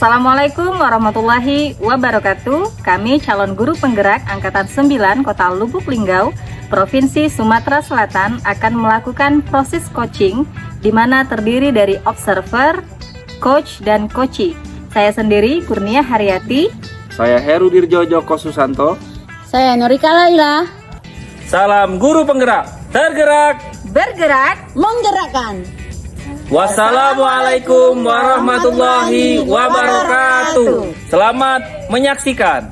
Assalamualaikum warahmatullahi wabarakatuh. Kami calon guru penggerak Angkatan 9 Kota Lubuk Linggau, Provinsi Sumatera Selatan akan melakukan proses coaching di mana terdiri dari observer, coach, dan coachee. Saya sendiri Kurnia Haryati. Saya Heru Dirjo Joko Susanto. Saya Norika Laila. Salam guru penggerak, tergerak, Bergerak, Menggerakkan. Wassalamualaikum warahmatullahi wabarakatuh. Selamat menyaksikan.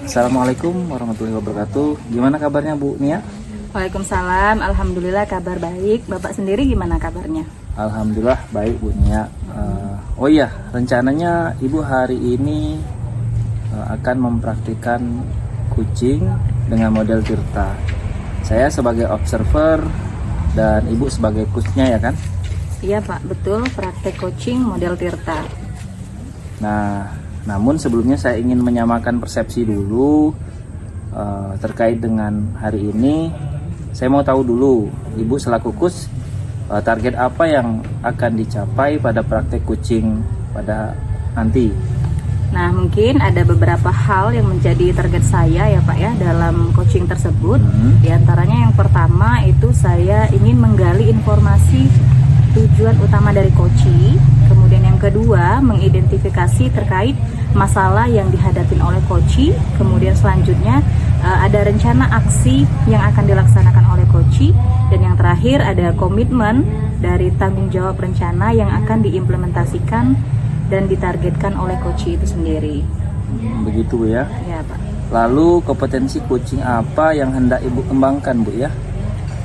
Assalamualaikum warahmatullahi wabarakatuh. Gimana kabarnya Bu Nia? Waalaikumsalam. Alhamdulillah kabar baik. Bapak sendiri gimana kabarnya? Alhamdulillah baik Bu Nia. Oh iya, rencananya Ibu hari ini akan mempraktikkan kucing dengan model Tirta. Saya sebagai observer dan Ibu sebagai coachnya ya kan? Iya Pak, betul, praktek coaching model Tirta. Nah, namun sebelumnya saya ingin menyamakan persepsi dulu terkait dengan hari ini. Saya mau tahu dulu, Ibu selaku coach, target apa yang akan dicapai pada praktek coaching pada nanti? Nah, mungkin ada beberapa hal yang menjadi target saya ya Pak ya dalam coaching tersebut. Di antaranya yang pertama itu saya ingin menggali informasi tujuan utama dari coaching. Kemudian yang kedua, mengidentifikasi terkait masalah yang dihadapi oleh coaching. Kemudian selanjutnya ada rencana aksi yang akan dilaksanakan oleh coaching. Dan yang terakhir ada komitmen dari tanggung jawab rencana yang akan diimplementasikan dan ditargetkan oleh coaching itu sendiri. Begitu Bu ya? Ya Pak. Lalu kompetensi coaching apa yang hendak Ibu kembangkan Bu ya?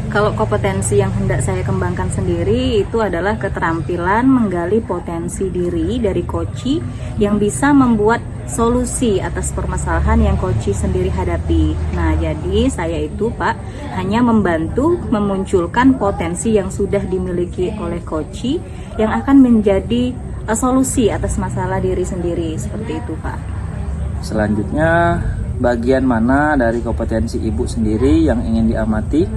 Kalau kompetensi yang hendak saya kembangkan sendiri itu adalah keterampilan menggali potensi diri dari coaching yang bisa membuat solusi atas permasalahan yang coaching sendiri hadapi. Nah, jadi saya itu Pak hanya membantu memunculkan potensi yang sudah dimiliki oleh coaching yang akan menjadi solusi atas masalah diri sendiri, seperti itu Pak. Selanjutnya, bagian mana dari kompetensi Ibu sendiri yang ingin diamati?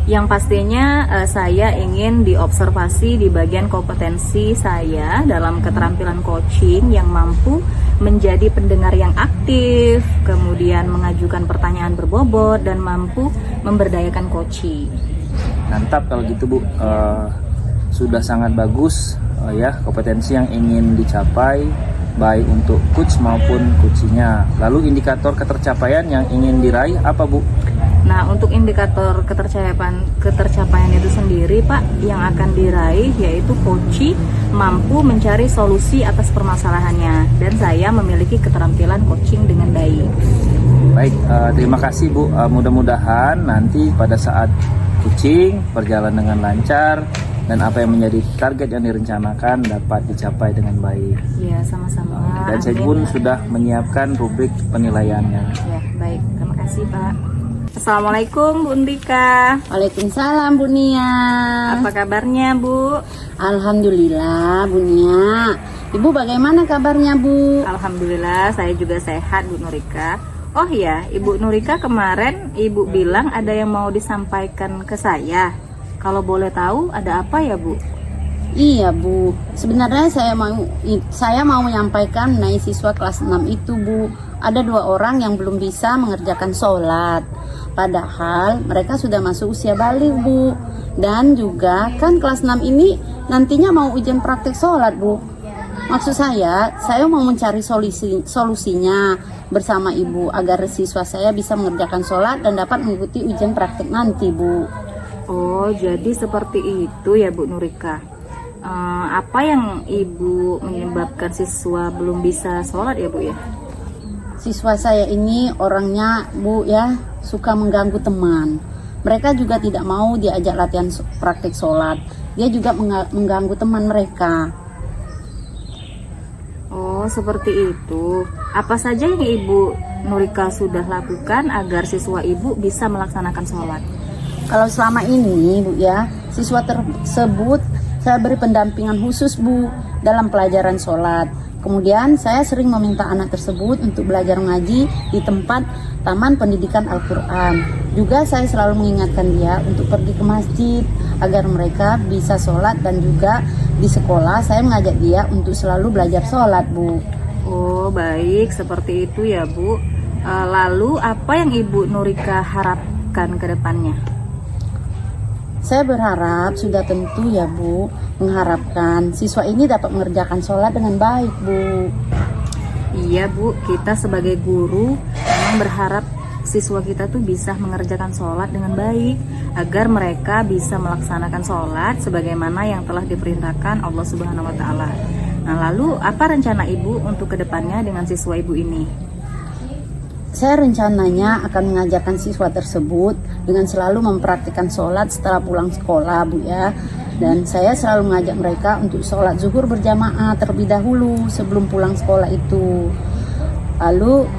Yang pastinya saya ingin diobservasi di bagian kompetensi saya dalam keterampilan coaching yang mampu menjadi pendengar yang aktif, kemudian mengajukan pertanyaan berbobot, dan mampu memberdayakan coaching. Mantap kalau gitu Bu. Sudah sangat bagus ya kompetensi yang ingin dicapai baik untuk coach maupun coachingnya. Lalu indikator ketercapaian yang ingin diraih apa Bu? Nah, untuk indikator ketercapaian itu sendiri Pak yang akan diraih yaitu coaching mampu mencari solusi atas permasalahannya dan saya memiliki keterampilan coaching dengan baik. Baik, terima kasih Bu. Mudah-mudahan nanti pada saat coaching berjalan dengan lancar dan apa yang menjadi target yang direncanakan dapat dicapai dengan baik. Ya, sama-sama. Dan saya pun sudah menyiapkan rubrik penilaiannya. Ya, baik. Terima kasih, Pak. Assalamualaikum, Bu Ndika. Waalaikumsalam Bu Nia. Apa kabarnya, Bu? Alhamdulillah Bu Nia. Ibu bagaimana kabarnya Bu? Alhamdulillah, saya juga sehat, Bu Nurika. Oh ya, Ibu Nurika kemarin Ibu bilang ada yang mau disampaikan ke saya. Kalau boleh tahu ada apa ya Bu? Iya Bu, sebenarnya saya mau menyampaikan mengenai siswa kelas 6 itu Bu. Ada 2 orang yang belum bisa mengerjakan sholat. Padahal mereka sudah masuk usia balik Bu. Dan juga kan kelas 6 ini nantinya mau ujian praktek sholat Bu. Maksud saya mau mencari solusinya bersama Ibu agar siswa saya bisa mengerjakan sholat dan dapat mengikuti ujian praktek nanti Bu. Oh, jadi seperti itu ya Bu Nurika. Apa yang Ibu menyebabkan siswa belum bisa sholat ya Bu ya? Siswa saya ini orangnya Bu ya suka mengganggu teman. Mereka juga tidak mau diajak latihan praktik sholat. Dia juga mengganggu teman mereka. Oh, seperti itu. Apa saja yang Ibu Nurika sudah lakukan agar siswa Ibu bisa melaksanakan sholat? Kalau selama ini Bu ya, siswa tersebut saya beri pendampingan khusus Bu dalam pelajaran sholat. Kemudian saya sering meminta anak tersebut untuk belajar ngaji di tempat Taman Pendidikan Al-Quran. Juga saya selalu mengingatkan dia untuk pergi ke masjid agar mereka bisa sholat, dan juga di sekolah saya mengajak dia untuk selalu belajar sholat, Bu. Oh baik, seperti itu ya Bu. Lalu apa yang Ibu Nurika harapkan ke depannya? Saya berharap, sudah tentu ya Bu, mengharapkan siswa ini dapat mengerjakan sholat dengan baik, Bu. Iya Bu, kita sebagai guru memang berharap siswa kita tuh bisa mengerjakan sholat dengan baik, agar mereka bisa melaksanakan sholat sebagaimana yang telah diperintahkan Allah Subhanahu wa Ta'ala. Nah, lalu apa rencana Ibu untuk kedepannya dengan siswa Ibu ini? Saya rencananya akan mengajarkan siswa tersebut dengan selalu mempraktikkan sholat setelah pulang sekolah, Bu ya. Dan saya selalu mengajak mereka untuk sholat zuhur berjamaah terlebih dahulu sebelum pulang sekolah itu. Lalu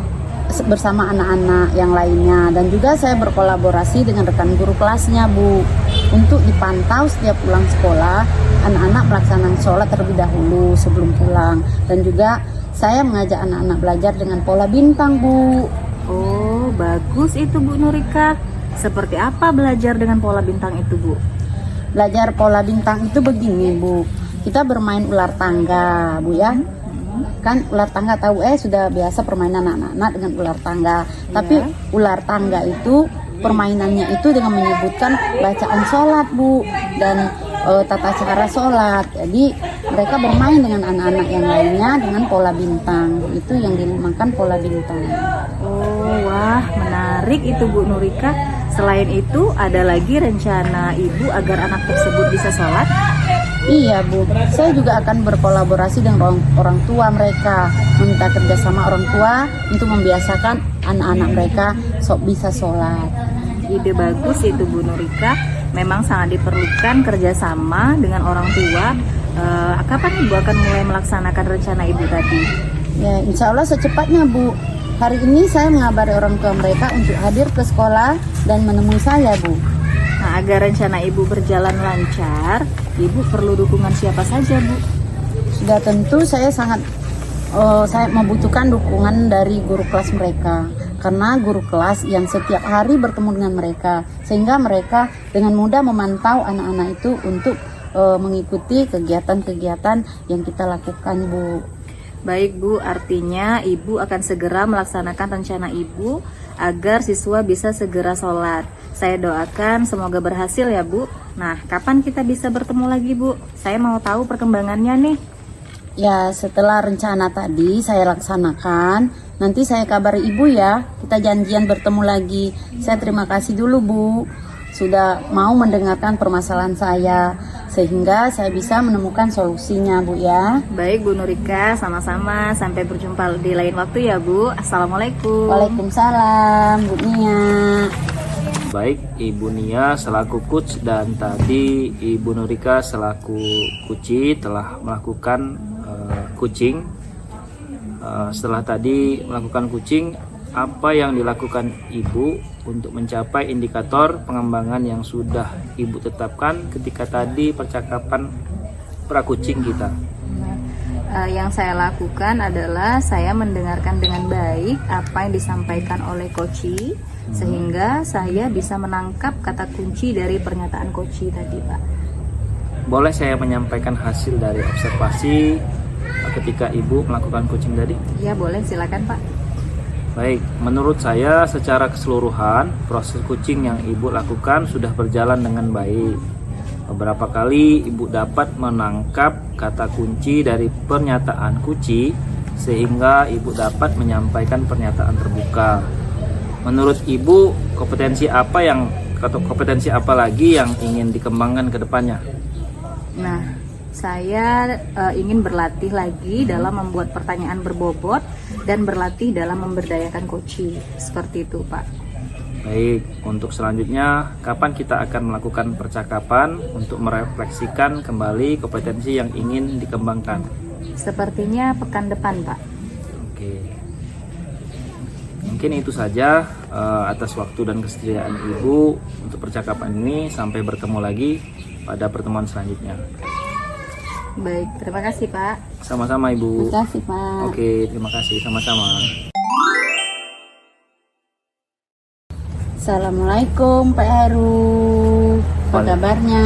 bersama anak-anak yang lainnya, dan juga saya berkolaborasi dengan rekan guru kelasnya, Bu, untuk dipantau setiap pulang sekolah anak-anak pelaksanaan sholat terlebih dahulu sebelum pulang. Dan juga saya mengajak anak-anak belajar dengan pola bintang, Bu. Oh bagus itu Bu Nurika. Seperti apa belajar dengan pola bintang itu Bu? Belajar pola bintang itu begini, Bu. Kita bermain ular tangga, Bu ya. Kan ular tangga tahu sudah biasa permainan anak-anak dengan ular tangga. Tapi ular tangga itu permainannya itu dengan menyebutkan bacaan sholat, Bu, dan tata cara sholat. Jadi mereka bermain dengan anak-anak yang lainnya dengan pola bintang. Itu yang dinamakan pola bintang. Oh wah, menarik itu Bu Nurika. Selain itu ada lagi rencana Ibu agar anak tersebut bisa sholat? Iya, Bu, saya juga akan berkolaborasi dengan orang tua mereka, meminta kerjasama orang tua untuk membiasakan anak-anak mereka bisa sholat. Ide bagus itu Bu Nurika. Memang sangat diperlukan kerjasama dengan orang tua. Kapan Ibu akan mulai melaksanakan rencana Ibu tadi? Ya, insya Allah secepatnya, Bu. Hari ini saya mengabari orang tua mereka untuk hadir ke sekolah dan menemui saya, Bu. Nah, agar rencana Ibu berjalan lancar, Ibu perlu dukungan siapa saja, Bu? Sudah tentu saya membutuhkan dukungan dari guru kelas mereka. Karena guru kelas yang setiap hari bertemu dengan mereka, sehingga mereka dengan mudah memantau anak-anak itu untuk mengikuti kegiatan-kegiatan yang kita lakukan, Bu. Baik Bu, artinya Ibu akan segera melaksanakan rencana Ibu agar siswa bisa segera sholat. Saya doakan semoga berhasil ya Bu. Nah, kapan kita bisa bertemu lagi Bu? Saya mau tahu perkembangannya nih. Ya, setelah rencana tadi saya laksanakan, nanti saya kabari Ibu ya. Kita janjian bertemu lagi. Saya terima kasih dulu, Bu, sudah mau mendengarkan permasalahan saya, sehingga saya bisa menemukan solusinya, Bu ya. Baik Bu Nurika, sama-sama. Sampai berjumpa di lain waktu ya Bu. Assalamualaikum. Waalaikumsalam, Bu Nia. Baik, Ibu Nia selaku coach dan tadi Ibu Nurika selaku kuci telah melakukan coaching. Setelah tadi melakukan coaching, apa yang dilakukan Ibu untuk mencapai indikator pengembangan yang sudah Ibu tetapkan ketika tadi percakapan pra-coaching kita? Yang saya lakukan adalah saya mendengarkan dengan baik apa yang disampaikan oleh Koci, sehingga saya bisa menangkap kata kunci dari pernyataan Koci tadi, Pak. Boleh saya menyampaikan hasil dari observasi ketika Ibu melakukan coaching tadi? Ya boleh, silakan Pak. Baik, menurut saya secara keseluruhan proses coaching yang Ibu lakukan sudah berjalan dengan baik. Beberapa kali Ibu dapat menangkap kata kunci dari pernyataan Kuci, sehingga Ibu dapat menyampaikan pernyataan terbuka. Menurut Ibu, kompetensi apa lagi yang ingin dikembangkan ke depannya? Nah, saya ingin berlatih lagi dalam membuat pertanyaan berbobot dan berlatih dalam memberdayakan Koci. Seperti itu, Pak. Baik, untuk selanjutnya, kapan kita akan melakukan percakapan untuk merefleksikan kembali kompetensi yang ingin dikembangkan? Sepertinya pekan depan, Pak. Oke. Mungkin itu saja atas waktu dan kesediaan Ibu untuk percakapan ini. Sampai bertemu lagi pada pertemuan selanjutnya. Baik, terima kasih Pak. Sama-sama Ibu. Terima kasih, Pak. Oke, terima kasih, sama-sama. Assalamualaikum Pak Heru. Apa kabarnya?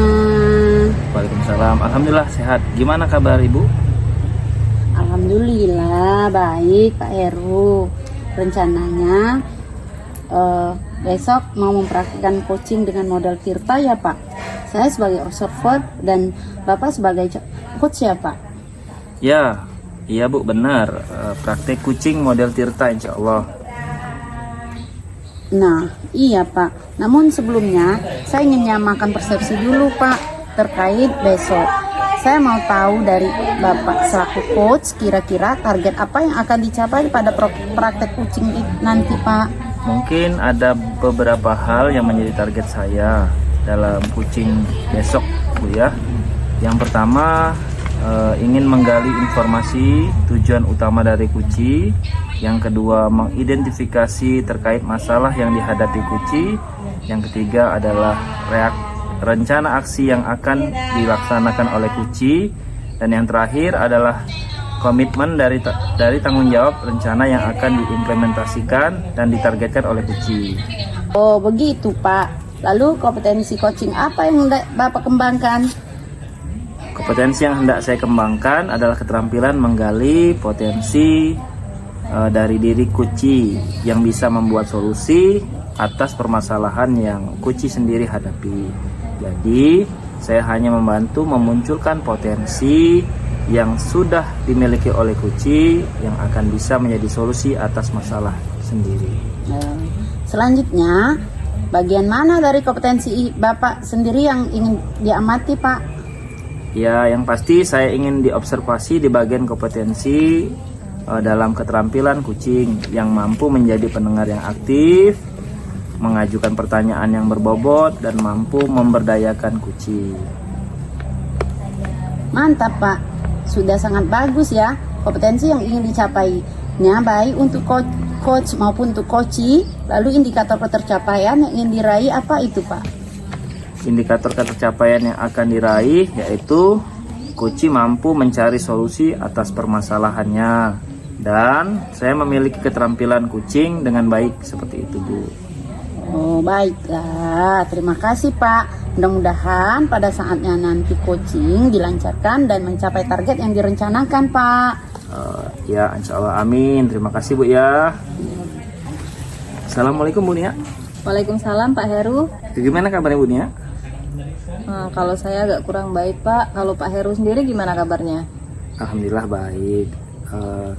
Waalaikumsalam. Alhamdulillah sehat. Gimana kabar Ibu? Alhamdulillah baik Pak Heru. Rencananya besok mau mempraktikkan coaching dengan model Tirta ya Pak. Saya sebagai observer dan Bapak sebagai coach ya Pak. Ya, iya Bu, benar. Praktek kucing model Tirta insya Allah. Nah, iya Pak. Namun sebelumnya saya ingin menyamakan persepsi dulu Pak terkait besok. Saya mau tahu dari Bapak selaku coach, kira-kira target apa yang akan dicapai pada praktek kucing nanti Pak? Mungkin ada beberapa hal yang menjadi target saya dalam kucing besok Bu ya. Yang pertama, ingin menggali informasi tujuan utama dari kucing. Yang kedua, mengidentifikasi terkait masalah yang dihadapi kucing. Yang ketiga adalah rencana aksi yang akan dilaksanakan oleh kucing. Dan yang terakhir adalah komitmen dari tanggung jawab rencana yang akan diimplementasikan dan ditargetkan oleh kucing. Oh begitu Pak. Lalu kompetensi coaching apa yang Bapak kembangkan? Kompetensi yang hendak saya kembangkan adalah keterampilan menggali potensi dari diri kucing yang bisa membuat solusi atas permasalahan yang kucing sendiri hadapi. Jadi, saya hanya membantu memunculkan potensi yang sudah dimiliki oleh kucing yang akan bisa menjadi solusi atas masalah sendiri. Selanjutnya, bagian mana dari kompetensi Bapak sendiri yang ingin diamati Pak? Ya, yang pasti saya ingin diobservasi di bagian kompetensi dalam keterampilan kucing yang mampu menjadi pendengar yang aktif, mengajukan pertanyaan yang berbobot, dan mampu memberdayakan kucing. Mantap Pak, sudah sangat bagus ya kompetensi yang ingin dicapainya baik untuk coach maupun untuk coachee. Lalu indikator ketercapaian yang ingin diraih apa itu Pak? Indikator ketercapaian yang akan diraih yaitu kucing mampu mencari solusi atas permasalahannya, dan saya memiliki keterampilan kucing dengan baik seperti itu Bu. Oh baiklah, terima kasih Pak. Mudah-mudahan pada saatnya nanti coaching dilancarkan dan mencapai target yang direncanakan Pak. Ya insya Allah amin. Terima kasih Bu ya. Assalamualaikum Bu Nia. Waalaikumsalam Pak Heru. Gimana kabarnya Bu Nia? Kalau saya agak kurang baik Pak. Kalau Pak Heru sendiri gimana kabarnya? Alhamdulillah baik.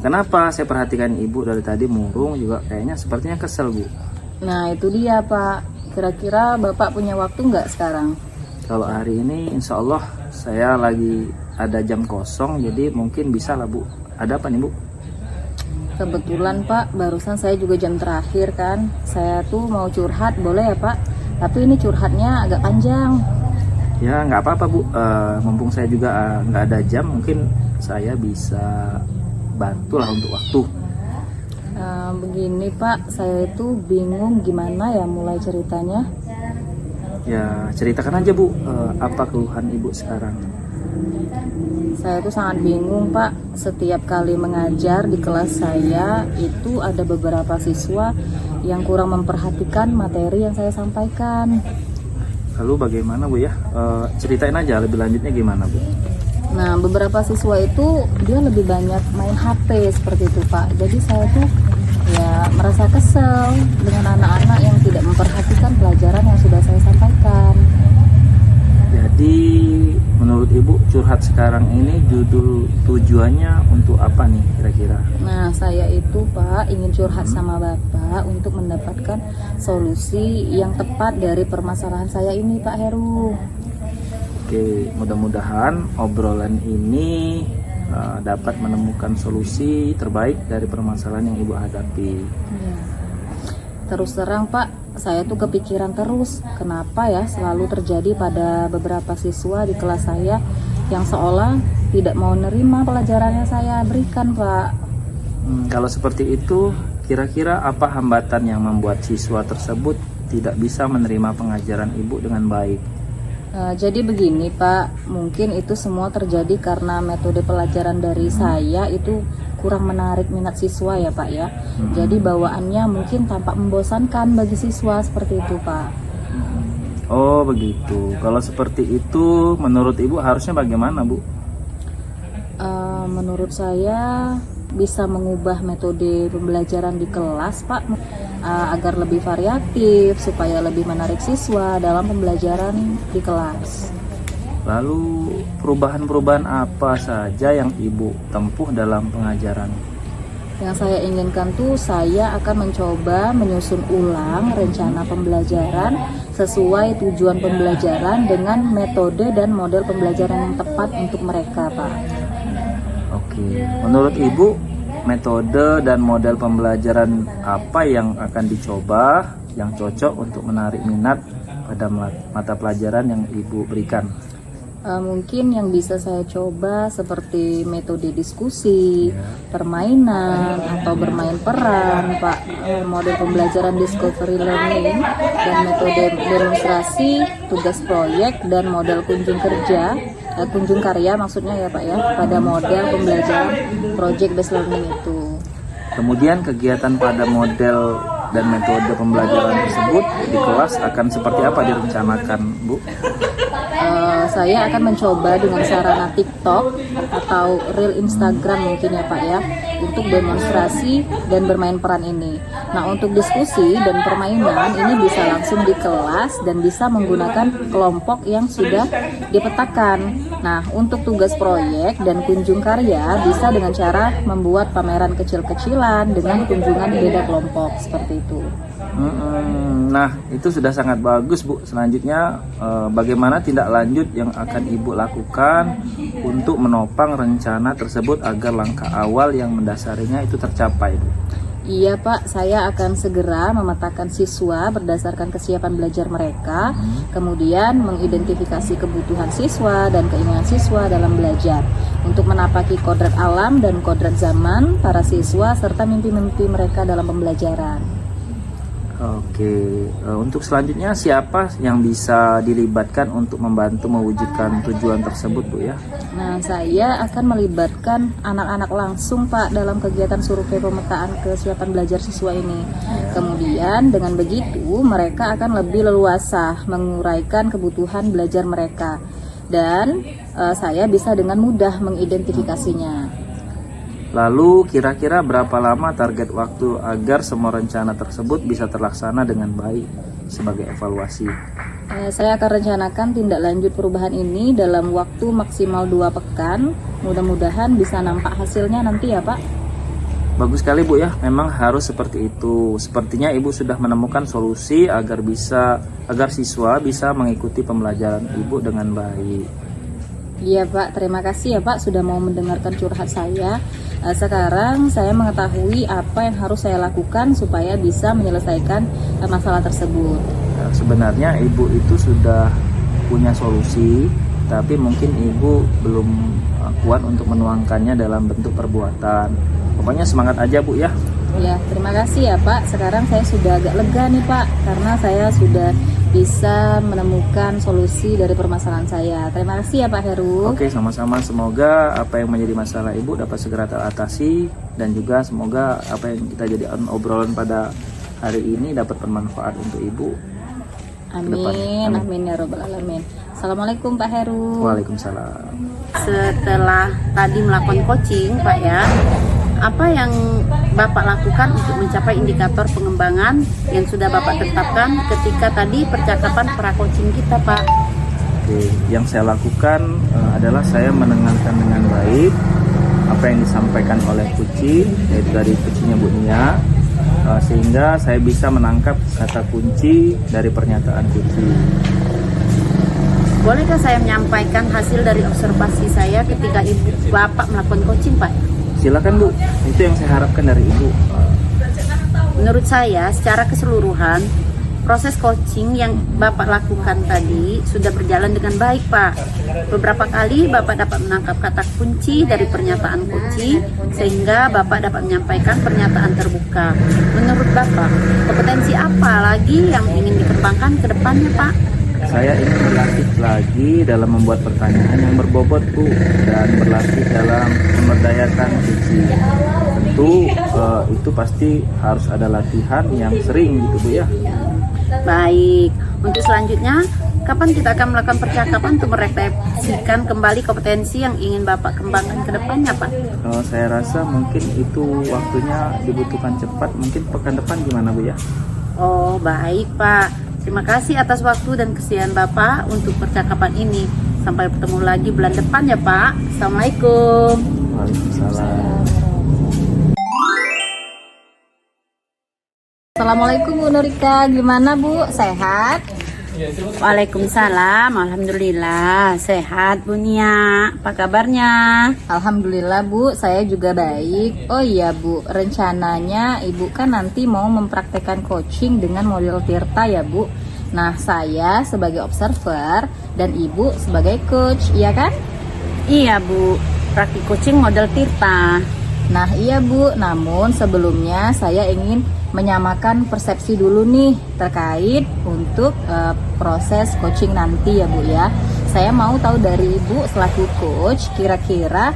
Kenapa saya perhatikan Ibu dari tadi murung juga kayaknya sepertinya kesel Bu. Nah itu dia Pak. Kira-kira Bapak punya waktu nggak sekarang? Kalau hari ini insya Allah saya lagi ada jam kosong, jadi mungkin bisa lah Bu. Ada apa nih Bu? Kebetulan Pak, barusan saya juga jam terakhir kan. Saya tuh mau curhat, boleh ya Pak? Tapi ini curhatnya agak panjang. Ya nggak apa-apa Bu, mumpung saya juga nggak ada jam, mungkin saya bisa bantulah untuk waktu. Begini Pak, saya itu bingung gimana ya mulai ceritanya. Ya ceritakan aja Bu, apa keluhan Ibu sekarang? Saya tuh sangat bingung Pak. Setiap kali mengajar di kelas saya itu ada beberapa siswa yang kurang memperhatikan materi yang saya sampaikan. Lalu bagaimana Bu ya? Ceritain aja lebih lanjutnya gimana Bu? Nah beberapa siswa itu dia lebih banyak main HP seperti itu Pak. Jadi saya tuh ya merasa kesel dengan anak-anak yang tidak memperhatikan pelajaran yang sudah saya sampaikan. Jadi menurut Ibu curhat sekarang ini tujuannya untuk apa nih kira-kira? Nah saya itu Pak ingin curhat sama Bapak untuk mendapatkan solusi yang tepat dari permasalahan saya ini Pak Heru. Oke, mudah-mudahan obrolan ini dapat menemukan solusi terbaik dari permasalahan yang Ibu hadapi. Ya. Terus terang Pak, saya tuh kepikiran terus kenapa ya selalu terjadi pada beberapa siswa di kelas saya yang seolah tidak mau nerima pelajaran yang saya berikan Pak. Kalau seperti itu, kira-kira apa hambatan yang membuat siswa tersebut tidak bisa menerima pengajaran Ibu dengan baik? Jadi begini Pak, mungkin itu semua terjadi karena metode pelajaran dari saya itu kurang menarik minat siswa ya Pak ya. Jadi bawaannya mungkin tampak membosankan bagi siswa seperti itu Pak. Oh begitu. Kalau seperti itu menurut Ibu harusnya bagaimana Bu? Menurut saya bisa mengubah metode pembelajaran di kelas Pak, agar lebih variatif supaya lebih menarik siswa dalam pembelajaran di kelas. Lalu perubahan-perubahan apa saja yang Ibu tempuh dalam pengajaran? Yang saya inginkan tuh saya akan mencoba menyusun ulang rencana pembelajaran sesuai tujuan pembelajaran dengan metode dan model pembelajaran yang tepat untuk mereka Pak. Oke, menurut Ibu metode dan model pembelajaran apa yang akan dicoba yang cocok untuk menarik minat pada mata pelajaran yang Ibu berikan? Mungkin yang bisa saya coba seperti metode diskusi, permainan, atau bermain peran, Pak. Model pembelajaran discovery learning, dan metode demonstrasi, tugas proyek, dan model kunjung karya maksudnya ya Pak ya, pada model pembelajaran project based learning itu. Kemudian kegiatan pada model dan metode pembelajaran tersebut di kelas akan seperti apa direncanakan Bu? Saya akan mencoba dengan sarana TikTok atau Reel Instagram mungkin ya Pak ya, untuk demonstrasi dan bermain peran ini. Nah untuk diskusi dan permainan ini bisa langsung di kelas dan bisa menggunakan kelompok yang sudah dipetakan. Nah untuk tugas proyek dan kunjung karya bisa dengan cara membuat pameran kecil-kecilan dengan kunjungan beda kelompok seperti itu. Nah itu sudah sangat bagus Bu. Selanjutnya bagaimana tindak lanjut yang akan Ibu lakukan untuk menopang rencana tersebut agar langkah awal yang mendasarinya itu tercapai Bu? Iya Pak, saya akan segera memetakan siswa berdasarkan kesiapan belajar mereka, kemudian mengidentifikasi kebutuhan siswa dan keinginan siswa dalam belajar, untuk menapaki kodrat alam dan kodrat zaman para siswa serta mimpi-mimpi mereka dalam pembelajaran. Oke, untuk selanjutnya siapa yang bisa dilibatkan untuk membantu mewujudkan tujuan tersebut Bu ya? Nah, saya akan melibatkan anak-anak langsung Pak dalam kegiatan survei pemetaan kesiapan belajar siswa ini. Kemudian dengan begitu mereka akan lebih leluasa menguraikan kebutuhan belajar mereka, dan saya bisa dengan mudah mengidentifikasinya. Lalu kira-kira berapa lama target waktu agar semua rencana tersebut bisa terlaksana dengan baik sebagai evaluasi? Saya akan rencanakan tindak lanjut perubahan ini dalam waktu maksimal 2 pekan. Mudah-mudahan bisa nampak hasilnya nanti ya Pak. Bagus sekali Bu ya, memang harus seperti itu. Sepertinya Ibu sudah menemukan solusi agar siswa bisa mengikuti pembelajaran Ibu dengan baik. Iya Pak, terima kasih ya Pak sudah mau mendengarkan curhat saya. Sekarang saya mengetahui apa yang harus saya lakukan supaya bisa menyelesaikan masalah tersebut. Sebenarnya Ibu itu sudah punya solusi, tapi mungkin Ibu belum kuat untuk menuangkannya dalam bentuk perbuatan. Pokoknya semangat aja Bu ya. Ya, terima kasih ya Pak. Sekarang saya sudah agak lega nih Pak, karena saya sudah bisa menemukan solusi dari permasalahan saya. Terima kasih ya Pak Heru. Oke, sama-sama. Semoga apa yang menjadi masalah Ibu dapat segera teratasi, dan juga semoga apa yang kita jadi obrolan pada hari ini dapat bermanfaat untuk Ibu. Amin, amin ya robbal alamin. Assalamualaikum Pak Heru. Waalaikumsalam. Setelah tadi melakukan coaching Pak ya, apa yang Bapak lakukan untuk mencapai indikator pengembangan yang sudah Bapak tetapkan ketika tadi percakapan pra-coaching kita Pak? Oke, yang saya lakukan adalah saya mendengarkan dengan baik apa yang disampaikan oleh Kuci, yaitu dari Kucinya Bu Nia, sehingga saya bisa menangkap kata kunci dari pernyataan Kuci. Bolehkah saya menyampaikan hasil dari observasi saya ketika Bapak melakukan coaching Pak? Silakan Bu, itu yang saya harapkan dari Ibu. Menurut saya secara keseluruhan proses coaching yang Bapak lakukan tadi sudah berjalan dengan baik Pak. Beberapa kali Bapak dapat menangkap kata kunci dari pernyataan kunci sehingga Bapak dapat menyampaikan pernyataan terbuka. Menurut Bapak, kompetensi apa lagi yang ingin dikembangkan ke depannya Pak? saya ingin berlatih lagi dalam membuat pertanyaan yang berbobot Bu, dan berlatih dalam memberdayakan diksi. Tentu itu pasti harus ada latihan yang sering gitu Bu ya. Baik, untuk selanjutnya, kapan kita akan melakukan percakapan untuk merefleksikan kembali kompetensi yang ingin Bapak kembangkan ke depannya, Pak? Saya rasa mungkin itu waktunya dibutuhkan cepat, mungkin pekan depan gimana Bu ya? Oh, baik, Pak. Terima kasih atas waktu dan kesediaan Bapak untuk percakapan ini. Sampai bertemu lagi bulan depan ya, Pak. Assalamualaikum. Waalaikumsalam. Assalamualaikum Bu Nurika, gimana Bu? Sehat? Waalaikumsalam. Alhamdulillah sehat Bu Nia. Apa kabarnya? Alhamdulillah Bu, saya juga baik. Oh iya Bu, rencananya Ibu kan nanti mau mempraktekkan coaching dengan model Tirta ya Bu. Nah, saya sebagai observer dan Ibu sebagai coach, iya kan? Iya Bu, praktik coaching model Tirta. Nah iya Bu, namun sebelumnya saya ingin menyamakan persepsi dulu nih terkait untuk proses coaching nanti ya Bu ya. Saya mau tahu dari Ibu selaku coach, kira-kira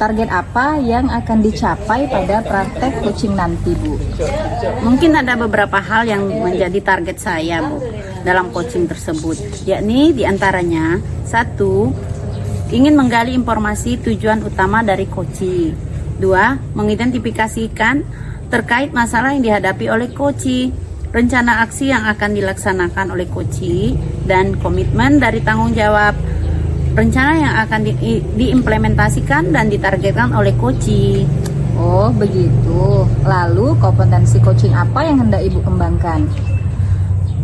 target apa yang akan dicapai pada praktek coaching nanti Bu? Mungkin ada beberapa hal yang menjadi target saya Bu dalam coaching tersebut, yakni diantaranya 1. Ingin menggali informasi tujuan utama dari coaching. 2. Mengidentifikasikan terkait masalah yang dihadapi oleh coaching, rencana aksi yang akan dilaksanakan oleh coaching, dan komitmen dari tanggung jawab rencana yang akan diimplementasikan dan ditargetkan oleh coaching. Oh begitu. Lalu kompetensi coaching apa yang hendak Ibu kembangkan?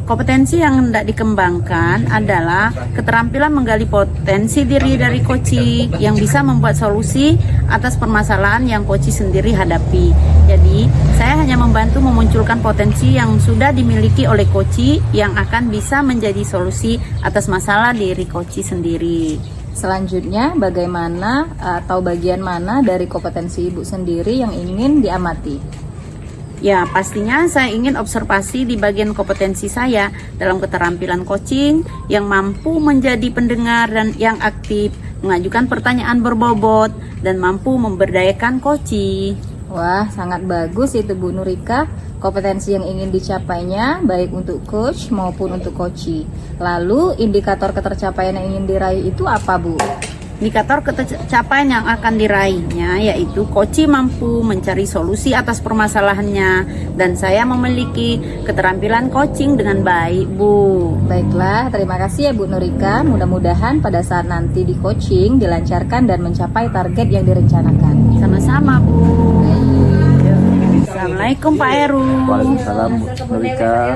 Kompetensi yang hendak dikembangkan adalah keterampilan menggali potensi diri dari coaching yang bisa membuat solusi atas permasalahan yang coaching sendiri hadapi. Jadi, saya hanya membantu memunculkan potensi yang sudah dimiliki oleh coaching yang akan bisa menjadi solusi atas masalah diri coaching sendiri. Selanjutnya, bagaimana atau bagian mana dari kompetensi Ibu sendiri yang ingin diamati? Ya, pastinya saya ingin observasi di bagian kompetensi saya dalam keterampilan coaching yang mampu menjadi pendengar dan yang aktif, mengajukan pertanyaan berbobot, dan mampu memberdayakan coaching. Wah, sangat bagus itu Bu Nurika. Kompetensi yang ingin dicapainya baik untuk coach maupun untuk coachee. Lalu, indikator ketercapaian yang ingin diraih itu apa Bu? Indikator ketercapaian yang akan diraihnya yaitu coaching mampu mencari solusi atas permasalahannya, dan saya memiliki keterampilan coaching dengan baik Bu. Baiklah, terima kasih ya Bu Nurika. Mudah-mudahan pada saat nanti di coaching dilancarkan dan mencapai target yang direncanakan. Sama-sama Bu. Assalamualaikum Pak Heru. Waalaikumsalam Bu Nurika.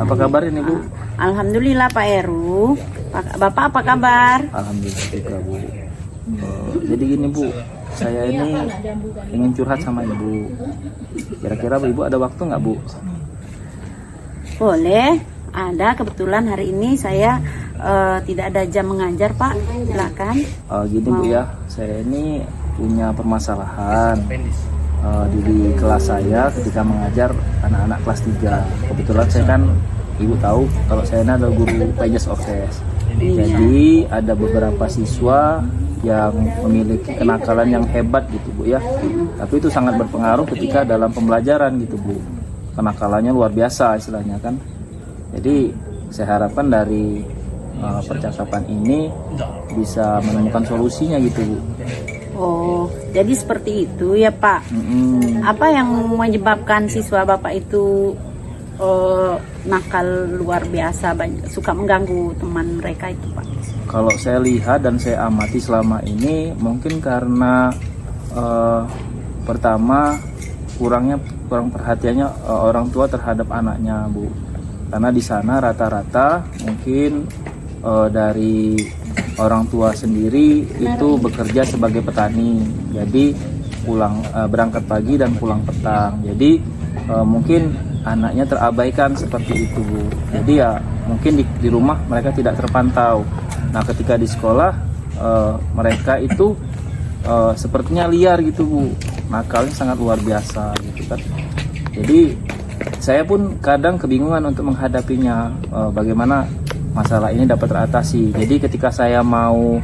Apa kabar ini Bu? Alhamdulillah Pak Heru. Bapak apa kabar? Alhamdulillah juga Bu. Jadi gini Bu, saya ini ingin curhat sama Ibu. Kira-kira Ibu ada waktu nggak Bu? Boleh, ada. Kebetulan hari ini saya tidak ada jam mengajar Pak. Silakan. Gini Bu ya, saya ini punya permasalahan di kelas saya ketika mengajar anak-anak kelas 3. Kebetulan saya kan, Ibu tahu kalau saya ini adalah guru Pages of Chess. Jadi ada beberapa siswa yang memiliki kenakalan yang hebat gitu Bu ya. Tapi itu sangat berpengaruh ketika dalam pembelajaran gitu Bu. Kenakalannya luar biasa istilahnya kan. Jadi saya harapkan dari percakapan ini bisa menemukan solusinya gitu Bu. Oh, jadi seperti itu ya Pak. Apa yang menyebabkan siswa Bapak itu nakal luar biasa, suka mengganggu teman mereka itu Pak? Kalau saya lihat dan saya amati selama ini, mungkin karena pertama kurang perhatiannya orang tua terhadap anaknya Bu. Karena di sana rata-rata mungkin dari orang tua sendiri itu bekerja sebagai petani, jadi berangkat pagi dan pulang petang. Jadi mungkin anaknya terabaikan seperti itu Bu. Jadi ya mungkin di rumah mereka tidak terpantau. Nah ketika di sekolah mereka itu sepertinya liar gitu Bu, nakalnya sangat luar biasa gitu kan. Jadi saya pun kadang kebingungan untuk menghadapinya, bagaimana masalah ini dapat teratasi. Jadi ketika saya mau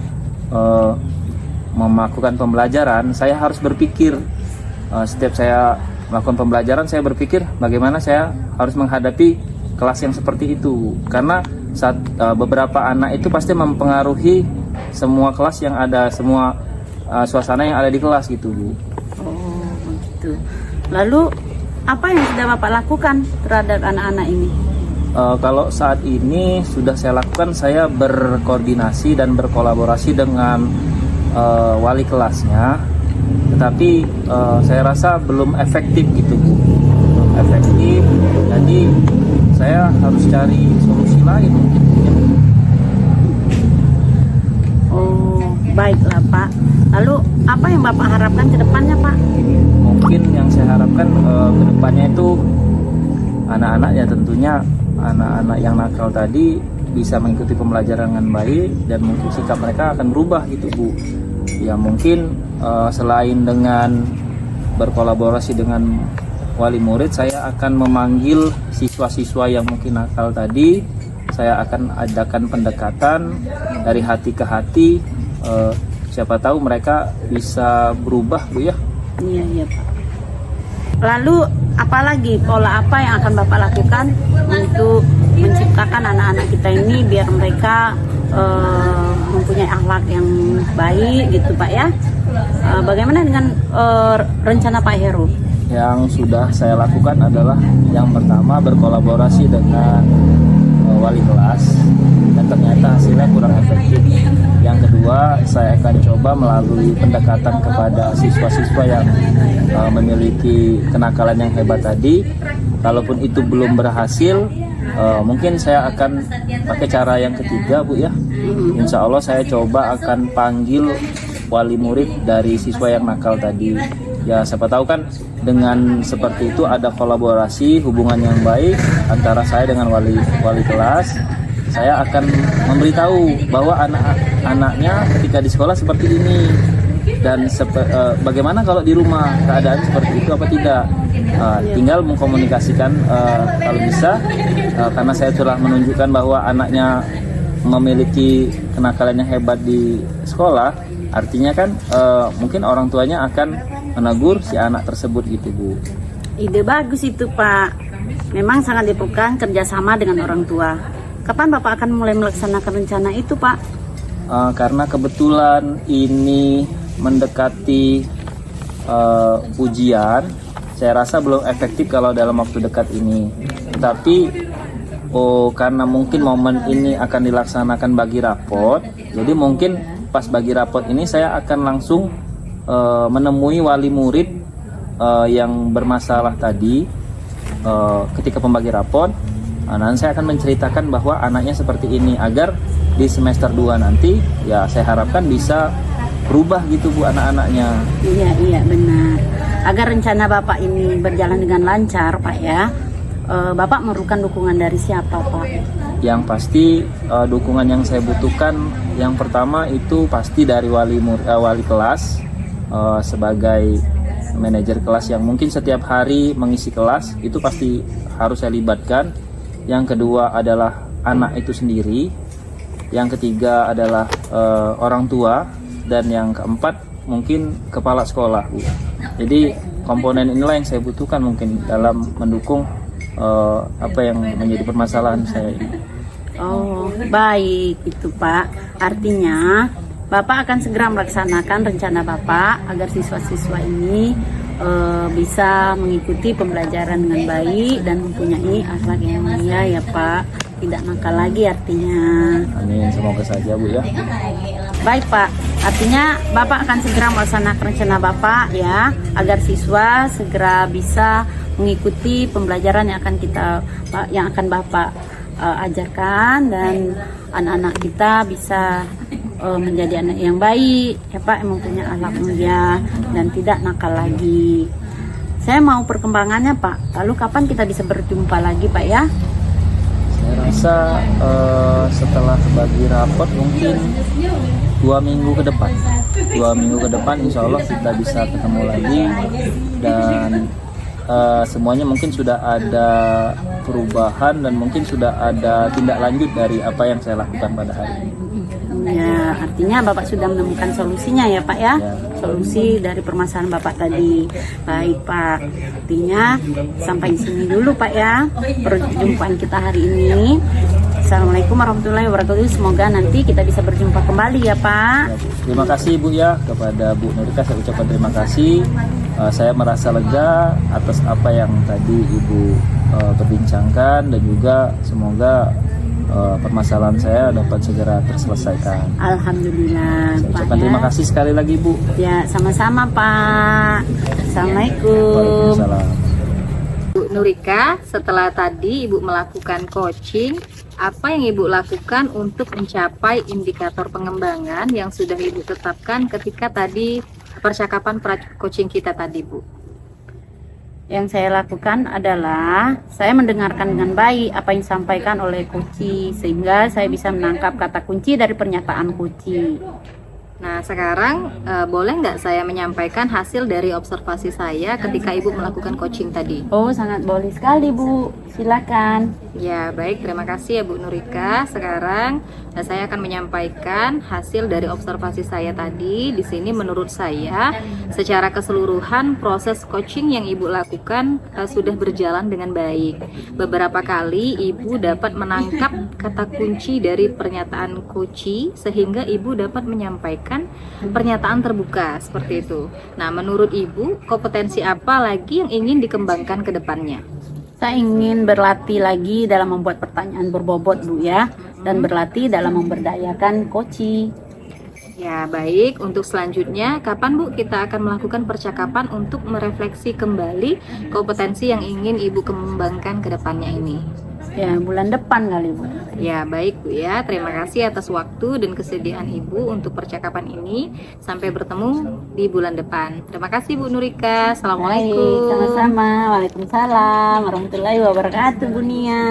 melakukan pembelajaran, saya harus berpikir, setiap saya melakukan pembelajaran saya berpikir bagaimana saya harus menghadapi kelas yang seperti itu, karena saat beberapa anak itu pasti mempengaruhi semua kelas yang ada, semua suasana yang ada di kelas gitu, Bu. Oh begitu. Lalu apa yang sudah Bapak lakukan terhadap anak-anak ini? Kalau saat ini sudah saya lakukan, saya berkoordinasi dan berkolaborasi dengan wali kelasnya, tetapi saya rasa belum efektif gitu, Bu. Belum efektif, jadi saya harus cari solusi lain mungkin. Oh baiklah Pak. Lalu apa yang Bapak harapkan ke depannya Pak? Mungkin yang saya harapkan ke depannya itu anak-anaknya, tentunya anak-anak yang nakal tadi bisa mengikuti pembelajaran dengan baik, dan mungkin sikap mereka akan berubah gitu, Bu. Ya mungkin selain dengan berkolaborasi dengan wali murid, saya akan memanggil siswa-siswa yang mungkin nakal tadi. Saya akan adakan pendekatan dari hati ke hati. Siapa tahu mereka bisa berubah, Bu ya. Iya Pak. Lalu apalagi pola apa yang akan Bapak lakukan untuk menciptakan anak-anak kita ini biar mereka mempunyai akhlak yang baik gitu Pak ya? Bagaimana dengan rencana Pak Heru? Yang sudah saya lakukan adalah yang pertama berkolaborasi dengan wali kelas, dan ternyata hasilnya kurang efektif. Yang kedua, saya akan coba melalui pendekatan kepada siswa-siswa yang memiliki kenakalan yang hebat tadi. Kalaupun itu belum berhasil, mungkin saya akan pakai cara yang ketiga, Bu ya. Insya Allah saya coba akan panggil wali murid dari siswa yang nakal tadi. Ya siapa tahu kan dengan seperti itu ada kolaborasi, hubungan yang baik antara saya dengan wali kelas. Saya akan memberitahu bahwa anak-anaknya ketika di sekolah seperti ini, dan bagaimana kalau di rumah keadaan seperti itu apa tidak. Tinggal mengkomunikasikan kalau bisa, karena saya telah menunjukkan bahwa anaknya memiliki kenakalan yang hebat di sekolah, artinya kan mungkin orang tuanya akan menegur si anak tersebut gitu, Bu. Ide bagus itu Pak. Memang sangat diperlukan kerjasama dengan orang tua. Kapan Bapak akan mulai melaksanakan rencana itu Pak? Karena kebetulan ini mendekati ujian, saya rasa belum efektif kalau dalam waktu dekat ini. Tapi karena mungkin momen ini akan dilaksanakan bagi rapot, jadi mungkin pas bagi rapot ini saya akan langsung menemui wali murid yang bermasalah tadi ketika pembagi rapot. Nanti saya akan menceritakan bahwa anaknya seperti ini, agar di semester 2 nanti ya saya harapkan bisa berubah gitu, Bu, anak-anaknya. Iya benar. Agar rencana Bapak ini berjalan dengan lancar Pak ya, Bapak memerlukan dukungan dari siapa Pak? Yang pasti dukungan yang saya butuhkan yang pertama itu pasti dari wali kelas, sebagai manajer kelas yang mungkin setiap hari mengisi kelas, itu pasti harus saya libatkan. Yang kedua adalah anak itu sendiri. Yang ketiga adalah orang tua, dan yang keempat mungkin kepala sekolah, Bu. Jadi komponen inilah yang saya butuhkan mungkin dalam mendukung apa yang menjadi permasalahan saya ini. Oh baik itu Pak. Artinya Bapak akan segera melaksanakan rencana Bapak agar siswa-siswa ini bisa mengikuti pembelajaran dengan baik dan mempunyai akhlak yang mulia ya Pak. Tidak nakal lagi artinya. Amin, semoga saja, Bu ya. Baik Pak, artinya Bapak akan segera melaksanakan rencana Bapak ya, agar siswa segera bisa mengikuti pembelajaran yang akan Bapak ajarkan, dan anak-anak kita bisa menjadi anak yang baik ya Pak, yang mempunyai akhlak mulia dan tidak nakal lagi. Saya mau perkembangannya Pak. Lalu kapan kita bisa berjumpa lagi Pak ya? Saya rasa setelah bagi rapot mungkin 2 minggu ke depan. 2 minggu ke depan insya Allah kita bisa ketemu lagi, dan semuanya mungkin sudah ada perubahan dan mungkin sudah ada tindak lanjut dari apa yang saya lakukan pada hari ini. Ya, artinya Bapak sudah menemukan solusinya ya Pak ya? Ya. Solusi dari permasalahan Bapak tadi. Baik Pak, artinya sampai di sini dulu Pak ya perjumpaan kita hari ini. Assalamualaikum warahmatullahi wabarakatuh. Semoga nanti kita bisa berjumpa kembali ya Pak. Ya, Bu. Terima kasih Bu ya, kepada Bu Nurika saya ucapkan terima kasih. Saya merasa lega atas apa yang tadi Ibu perbincangkan, dan juga semoga permasalahan saya dapat segera terselesaikan. Alhamdulillah Saya Pak ucapkan ya. terima kasih sekali lagi Bu. Ya, sama-sama Pak. Assalamualaikum. Waalaikumsalam. Bu Nurika, setelah tadi Ibu melakukan coaching, apa yang Ibu lakukan untuk mencapai indikator pengembangan yang sudah Ibu tetapkan ketika tadi percakapan coaching kita tadi, Bu? Yang saya lakukan adalah saya mendengarkan dengan baik apa yang disampaikan oleh Koci, sehingga saya bisa menangkap kata kunci dari pernyataan Koci. Nah, sekarang boleh nggak saya menyampaikan hasil dari observasi saya ketika Ibu melakukan coaching tadi? Oh, sangat boleh sekali Bu, silakan. Ya, baik. Terima kasih ya Bu Nurika. Sekarang saya akan menyampaikan hasil dari observasi saya tadi. Di sini menurut saya, secara keseluruhan proses coaching yang Ibu lakukan sudah berjalan dengan baik. Beberapa kali Ibu dapat menangkap kata kunci dari pernyataan Koci, sehingga Ibu dapat menyampaikan pernyataan terbuka seperti itu. Nah, menurut Ibu, kompetensi apa lagi yang ingin dikembangkan ke depannya? Saya ingin berlatih lagi dalam membuat pertanyaan berbobot Bu ya, dan berlatih dalam memberdayakan Koci. Ya, baik. Untuk selanjutnya, kapan Bu kita akan melakukan percakapan untuk merefleksi kembali kompetensi yang ingin Ibu kembangkan ke depannya ini? Ya, bulan depan kali Bu. Ya, baik Bu ya. Terima kasih atas waktu dan kesediaan Ibu untuk percakapan ini. Sampai bertemu di bulan depan. Terima kasih Bu Nurika. Baik, Assalamualaikum. sama-sama. Waalaikumsalam warahmatullahi wabarakatuh Bu Nia.